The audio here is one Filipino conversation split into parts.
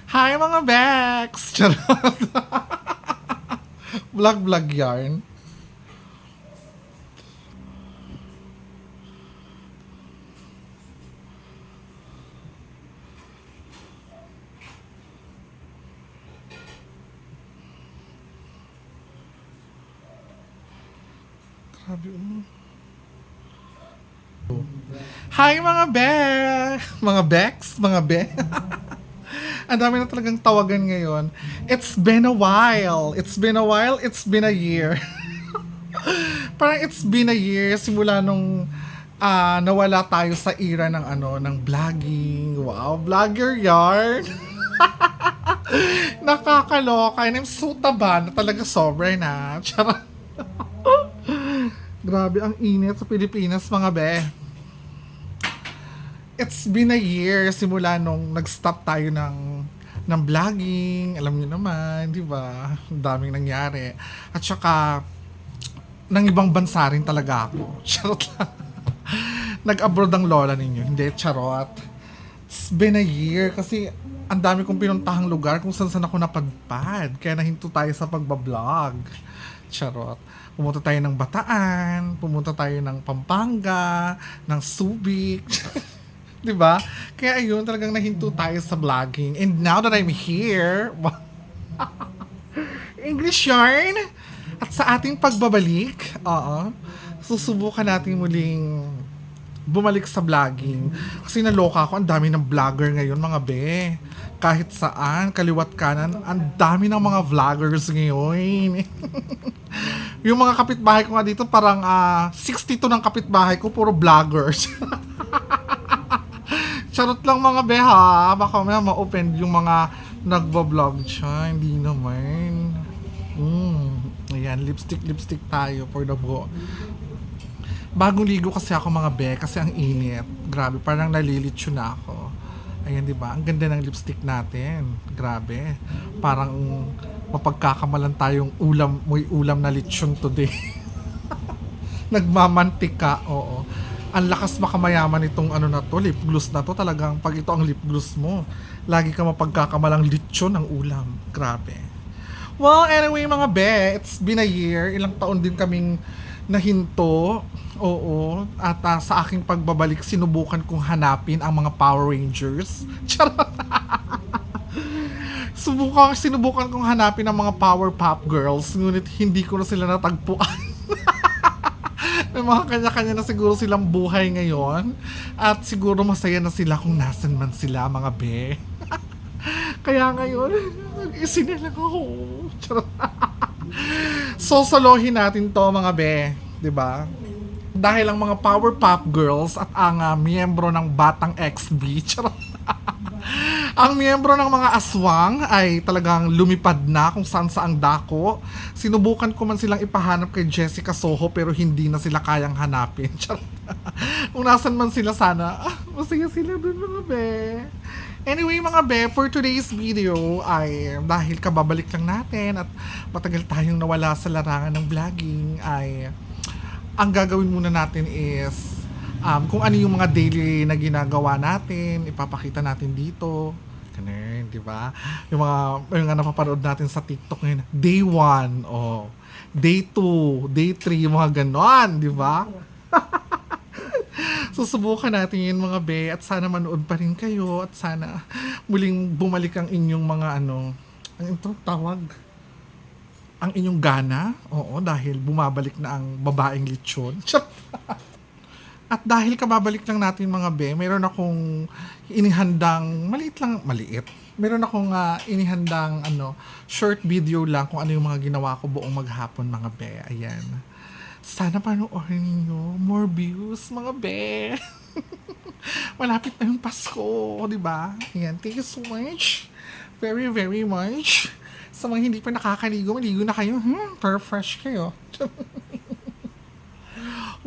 Hi mga Bex! Charot. Vlog yarn. Grabe Hi mga Bex! Mga Bex? Mga Be? Ang dami na talagang tawagan ngayon. It's been a while. It's been a while. It's been a year. Parang it's been a year simula nung nawala tayo sa era ng ng vlogging. Wow, vlogger yarn. Nakakaloka. And I'm so taba na talaga sobra na. Charot. Grabe ang init sa Pilipinas mga be. It's been a year simula nung nag-stop tayo ng vlogging. Alam niyo naman, di ba? Ang daming nangyari. At saka, ng ibang bansa rin talaga ako. Charot lang. Nag-abroad ang lola ninyo. Hindi, charot. It's been a year kasi ang dami kong pinuntahang lugar kung saan ako napadpad. Kaya nahinto tayo sa pagbablog. Charot. Pumunta tayo ng Bataan, pumunta tayo ng Pampanga, ng Subic. 'Di ba? Kaya ayun, talagang nahinto tayo sa vlogging. And now that I'm here, English yarn. At sa ating pagbabalik, susubukan natin muling bumalik sa vlogging. Kasi naloka ako, ang dami ng vlogger ngayon, mga be. Kahit saan, kaliwat kanan, ang dami ng mga vloggers ngayon. Yung mga kapitbahay ko nga dito, parang 62 ng kapitbahay ko, puro vloggers. Charot lang mga be ha. Baka may ma-open yung mga nagbablog siya. Hindi naman. Ayan, lipstick tayo for the buo. Bagong ligo kasi ako mga be kasi ang init. Grabe, parang nalilitsyo na ako. Ayan, di ba? Ang ganda ng lipstick natin. Grabe. Parang mapagkakamalan tayong may ulam na litsyon today. Nagmamantika, oo. Ang lakas makamayaman itong na to, lip gloss na to. Talagang pag ito ang lip gloss mo, lagi ka mapagkakamalang litsyon ng ulam. Grabe. Well, anyway mga be, it's been a year. Ilang taon din kaming nahinto. Oo. At sa aking pagbabalik, sinubukan kong hanapin ang mga Power Rangers. Charot. Sinubukan kong hanapin ang mga Powerpuff Girls. Ngunit hindi ko na sila natagpuan. May mga kanya-kanya na siguro silang buhay ngayon. At siguro masaya na sila kung nasan man sila, mga be. Kaya ngayon, nag-isinilang ako. Charot. So, solohin natin to, mga be. 'Di ba? Dahil ang mga Powerpuff Girls at ang miyembro ng Batang XB, charot. Ang miyembro ng mga aswang ay talagang lumipad na kung saan saang dako. Sinubukan ko man silang ipahanap kay Jessica Soho pero hindi na sila kayang hanapin. Charot. Kung nasan man sila sana, masaya sila dun mga be. Anyway mga be, for today's video ay dahil kababalik lang natin at matagal tayong nawala sa larangan ng vlogging ay ang gagawin muna natin is kung ano yung mga daily na ginagawa natin, ipapakita natin dito. Ganun, di ba? Yung mga napapanood natin sa TikTok ngayon. Day 1, Day 2, Day 3, yung mga ganon, di ba? Susubukan natin yun mga be at sana manood pa rin kayo at sana muling bumalik ang inyong mga ang ito tawag ang inyong gana. Oo, dahil bumabalik na ang babaeng lechon. At dahil kababalik lang natin mga be, meron akong inihandang, maliit. Meron akong inihandang short video lang kung ano yung mga ginawa ko buong maghapon mga be. Ayan. Sana panoorin ninyo. More views mga be. Malapit na yung Pasko, di ba? Ayan, thank you so much. Very, very much. Sa mga hindi pa nakakaligo, maligo na kayo. Perfresh kayo.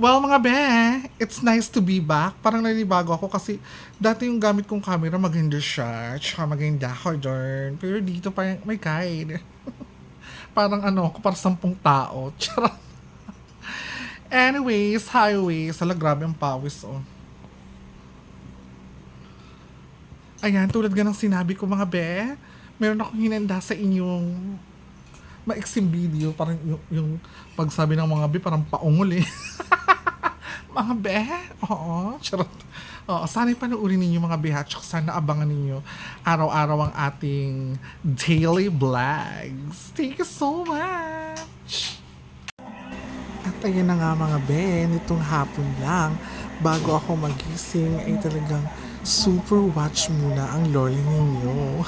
Well, mga be, it's nice to be back. Parang nanibago ako kasi dati yung gamit kong camera maganda siya, tsaka maganda hodorn. Pero dito parang may guide. Parang ako, para 10 tao. Charot. Anyways, highways. Hala, grabe ang pawis, Ayan, tulad nga ng sinabi ko mga be, meron akong hinanda sa inyong maiksing video. Parang yung pagsabi ng mga be, parang paungol eh. Mga be, oo, charot. Oo, sana'y panoorin ninyo mga be, at sana abangan ninyo araw-araw ang ating daily vlogs. Thank you so much! At ayan na nga mga be, nitong hapon lang, bago ako magising ay talagang super watch muna ang lolo ninyo.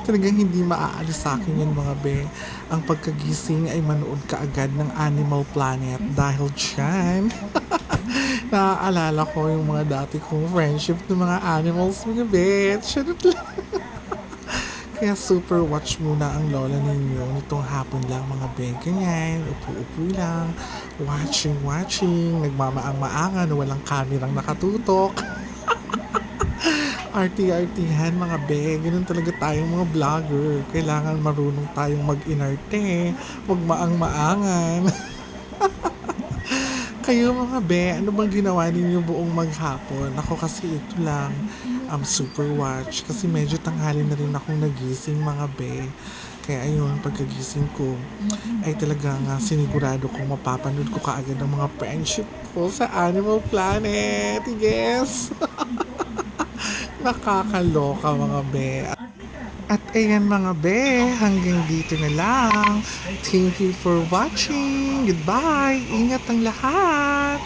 Talagang hindi maaalis sa akin yan mga be. Ang pagkagising ay manood ka agad ng Animal Planet dahil dyan. Naaalala ko yung mga dati kong friendship ng mga animals mga be. Charot lang. Kaya super watch muna ang lola ninyo nitong hapon lang mga be. Ganyan, upo-upo lang, watching, nagmamaang-maangan, walang kamerang nakatutok. Arty-artyhan mga be, ganun talaga tayong mga vlogger. Kailangan marunong tayong mag-inarte, magmaang-maangan. Kayo mga be, ano bang ginawa ninyo buong maghapon? Ako kasi ito lang, super watch. Kasi medyo tanghali na rin akong nagising mga be. Kaya ayun, pagkagising ko, ay talagang sinigurado kong mapapanood ko kaagad ang mga friendship ko sa Animal Planet. Yes! Nakakaloka mga be. At ayan mga be, hanggang dito na lang. Thank you for watching. Goodbye. Ingat ang lahat.